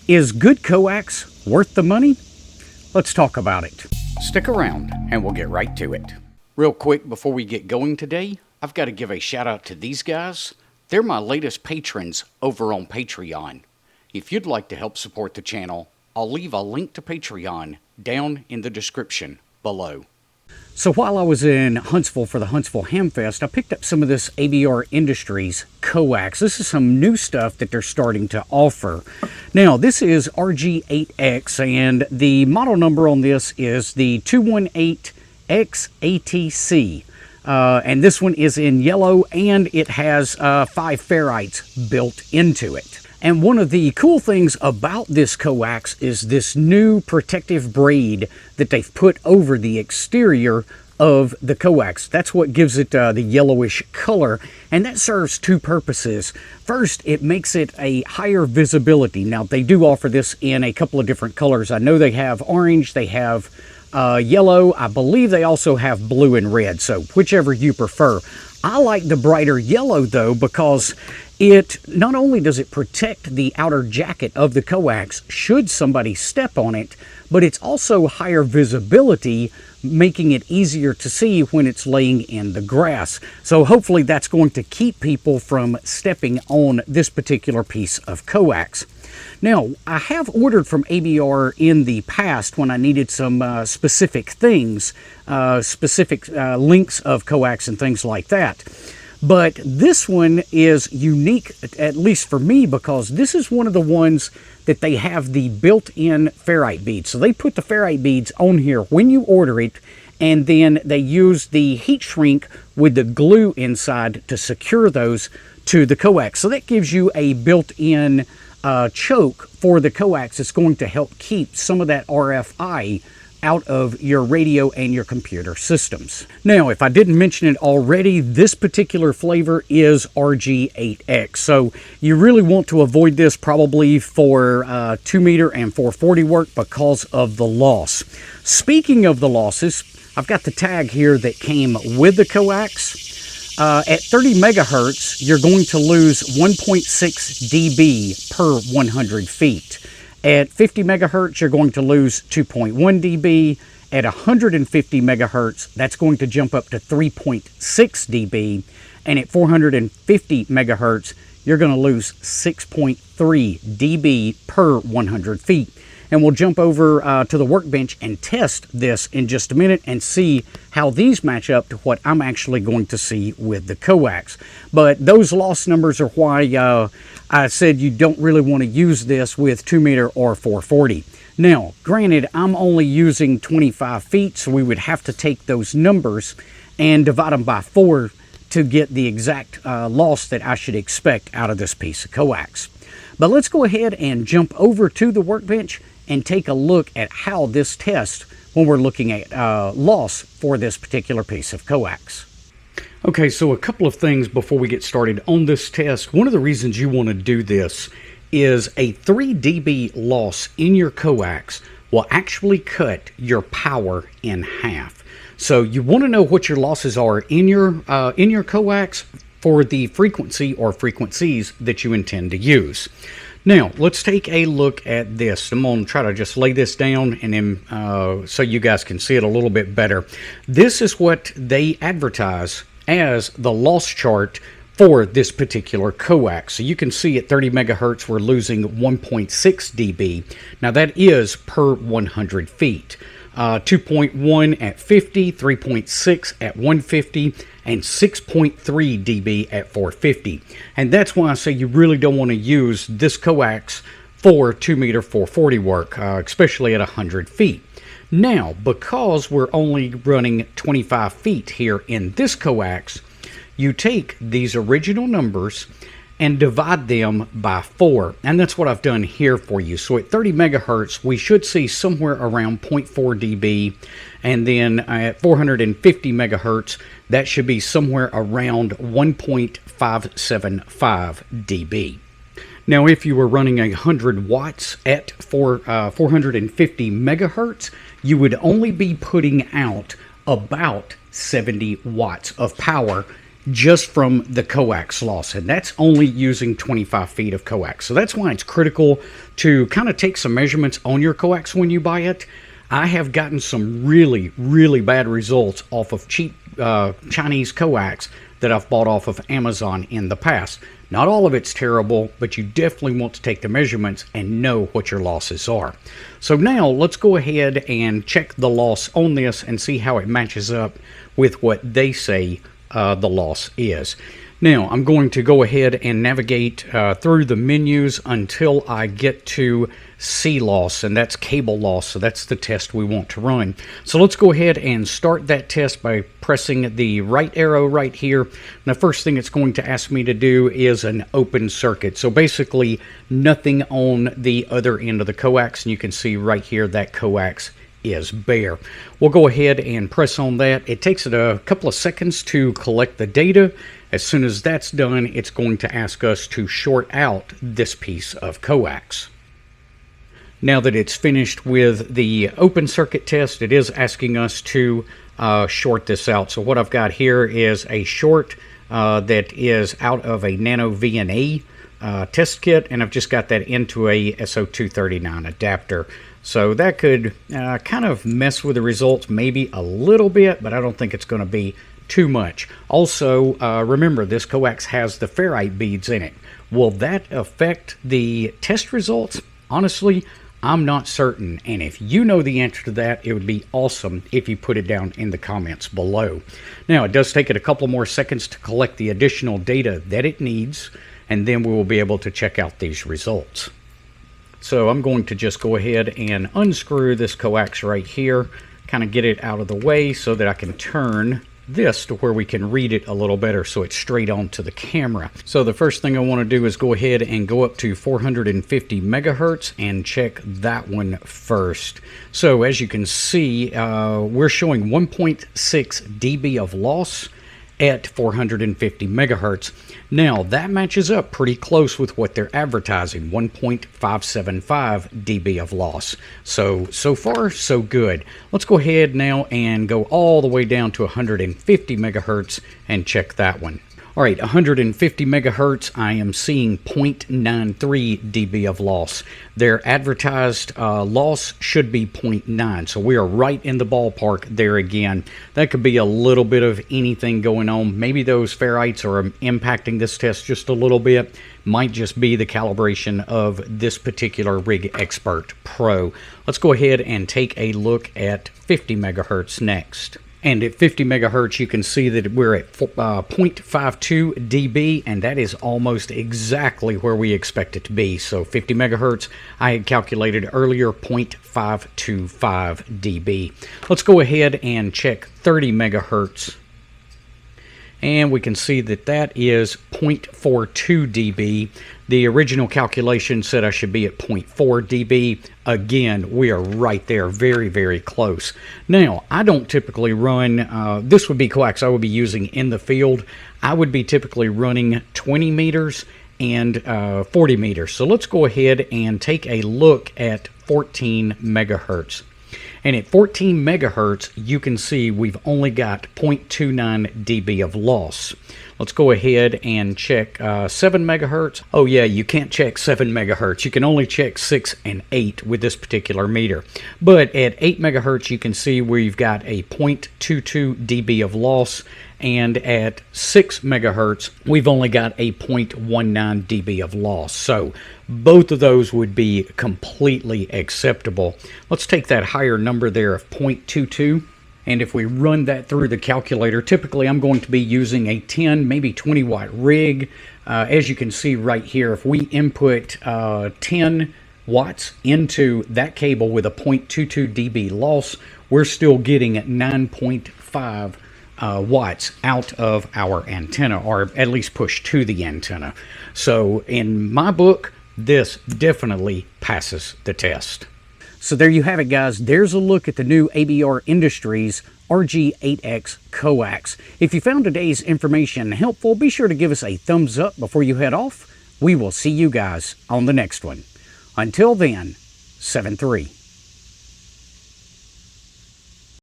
Is good coax worth the money? Let's talk about it. Stick around and we'll get right to it. Real quick before we get going today, I've got to give a shout out to these guys. They're my latest patrons over on Patreon. If you'd like to help support the channel, I'll leave a link to Patreon down in the description below. So while I was in Huntsville for the Huntsville Hamfest, I picked up some of this ABR Industries coax. This is some new stuff that they're starting to offer. Now, this is RG8X, and the model number on this is the 218XATC. And this one is in yellow, and it has 5 ferrites built into it. And one of the cool things about this coax is this new protective braid that they've put over the exterior of the coax. That's what gives it the yellowish color, and that serves two purposes. First, it makes it a higher visibility. Now, they do offer this in a couple of different colors. I know they have orange, they have yellow. I believe they also have blue and red, so whichever you prefer. I like the brighter yellow, though, because it not only does it protect the outer jacket of the coax should somebody step on it, but it's also higher visibility, making it easier to see when it's laying in the grass. So hopefully that's going to keep people from stepping on this particular piece of coax. Now, I have ordered from ABR in the past when I needed some specific things, specific lengths of coax and things like that. But this one is unique, at least for me, because this is one of the ones that they have the built-in ferrite beads. So they put the ferrite beads on here when you order it, and then they use the heat shrink with the glue inside to secure those to the coax. So that gives you a built-in choke for the coax. It's going to help keep some of that RFI out of your radio and your computer systems. Now, if I didn't mention it already, this particular flavor is RG8X. So you really want to avoid this probably for 2-meter and 440 work because of the loss. Speaking of the losses, I've got the tag here that came with the coax. At 30 megahertz, you're going to lose 1.6 dB per 100 feet. At 50 megahertz, you're going to lose 2.1 dB. At 150 megahertz, that's going to jump up to 3.6 dB. And at 450 megahertz, you're going to lose 6.3 dB per 100 feet. And we'll jump over to the workbench and test this in just a minute and see how these match up to what I'm actually going to see with the coax. But those loss numbers are why I said you don't really want to use this with 2-meter or 440. Now, granted, I'm only using 25 feet, so we would have to take those numbers and divide them by 4 to get the exact loss that I should expect out of this piece of coax. But let's go ahead and jump over to the workbench and take a look at how this tests when we're looking at loss for this particular piece of coax. Okay, so a couple of things before we get started on this test. One of the reasons you want to do this is a 3 dB loss in your coax will actually cut your power in half. So you want to know what your losses are in your coax for the frequency or frequencies that you intend to use. Now, let's take a look at this. I'm going to try to just lay this down and then so you guys can see it a little bit better. This is what they advertise as the loss chart for this particular coax. So you can see at 30 megahertz, we're losing 1.6 dB. Now, that is per 100 feet. 2.1 at 50, 3.6 at 150, and 6.3 dB at 450. And that's why I say you really don't want to use this coax for 2-meter 440 work, especially at 100 feet. Now, because we're only running 25 feet here in this coax, you take these original numbers and divide them by 4. And that's what I've done here for you. So at 30 megahertz, we should see somewhere around 0.4 dB. And then at 450 megahertz, that should be somewhere around 1.575 dB. Now, if you were running 100 watts at 450 megahertz, you would only be putting out about 70 watts of power just from the coax loss, and that's only using 25 feet of coax. So that's why it's critical to kind of take some measurements on your coax when you buy it. I have gotten some really, really bad results off of cheap Chinese coax that I've bought off of Amazon in the past. Not all of it's terrible, but you definitely want to take the measurements and know what your losses are. So now let's go ahead and check the loss on this and see how it matches up with what they say the loss is. Now I'm going to go ahead and navigate through the menus until I get to C loss, and that's cable loss. So that's the test we want to run. So let's go ahead and start that test by pressing the right arrow right here. And the first thing it's going to ask me to do is an open circuit. So basically nothing on the other end of the coax, and you can see right here that coax is bare. We'll go ahead and press on that. It takes it a couple of seconds to collect the data. As soon as that's done, it's going to ask us to short out this piece of coax. Now that it's finished with the open circuit test, it is asking us to short this out. So what I've got here is a short that is out of a Nano VNA test kit, and I've just got that into a SO239 adapter. So that could kind of mess with the results maybe a little bit, but I don't think it's going to be too much. Also, remember, this coax has the ferrite beads in it. Will that affect the test results? Honestly, I'm not certain, and if you know the answer to that, it would be awesome if you put it down in the comments below. Now, it does take it a couple more seconds to collect the additional data that it needs, and then we will be able to check out these results. So I'm going to just go ahead and unscrew this coax right here, kind of get it out of the way so that I can turn this to where we can read it a little better so it's straight onto the camera. So the first thing I want to do is go ahead and go up to 450 megahertz and check that one first. So as you can see, we're showing 1.6 dB of loss at 450 megahertz. Now that matches up pretty close with what they're advertising, 1.575 dB of loss. So far so good. Let's go ahead now and go all the way down to 150 megahertz and check that one. All right, 150 megahertz, I am seeing 0.93 dB of loss. Their advertised loss should be 0.9, so we are right in the ballpark there again. That could be a little bit of anything going on. Maybe those ferrites are impacting this test just a little bit. Might just be the calibration of this particular Rig Expert Pro. Let's go ahead and take a look at 50 megahertz next. And at 50 megahertz, you can see that we're at 0.52 dB, and that is almost exactly where we expect it to be. So 50 megahertz, I had calculated earlier 0.525 dB. Let's go ahead and check 30 megahertz. And we can see that that is 0.42 dB. The original calculation said I should be at 0.4 dB. Again, we are right there, very, very close. Now, I don't typically run, this would be coax I would be using in the field. I would be typically running 20 meters and 40 meters. So let's go ahead and take a look at 14 megahertz. And at 14 megahertz, you can see we've only got 0.29 dB of loss. Let's go ahead and check 7 megahertz. Oh yeah, you can't check 7 megahertz. You can only check 6 and 8 with this particular meter. But at 8 megahertz, you can see we've got a 0.22 dB of loss. And at 6 megahertz, we've only got a 0.19 dB of loss. So both of those would be completely acceptable. Let's take that higher number there of 0.22. And if we run that through the calculator, typically I'm going to be using a 10, maybe 20 watt rig. As you can see right here, if we input 10 watts into that cable with a 0.22 dB loss, we're still getting 9.5 watts out of our antenna, or at least pushed to the antenna. So in my book, this definitely passes the test. So there you have it, guys. There's a look at the new ABR Industries RG8X Coax. If you found today's information helpful, be sure to give us a thumbs up before you head off. We will see you guys on the next one. Until then, 7-3.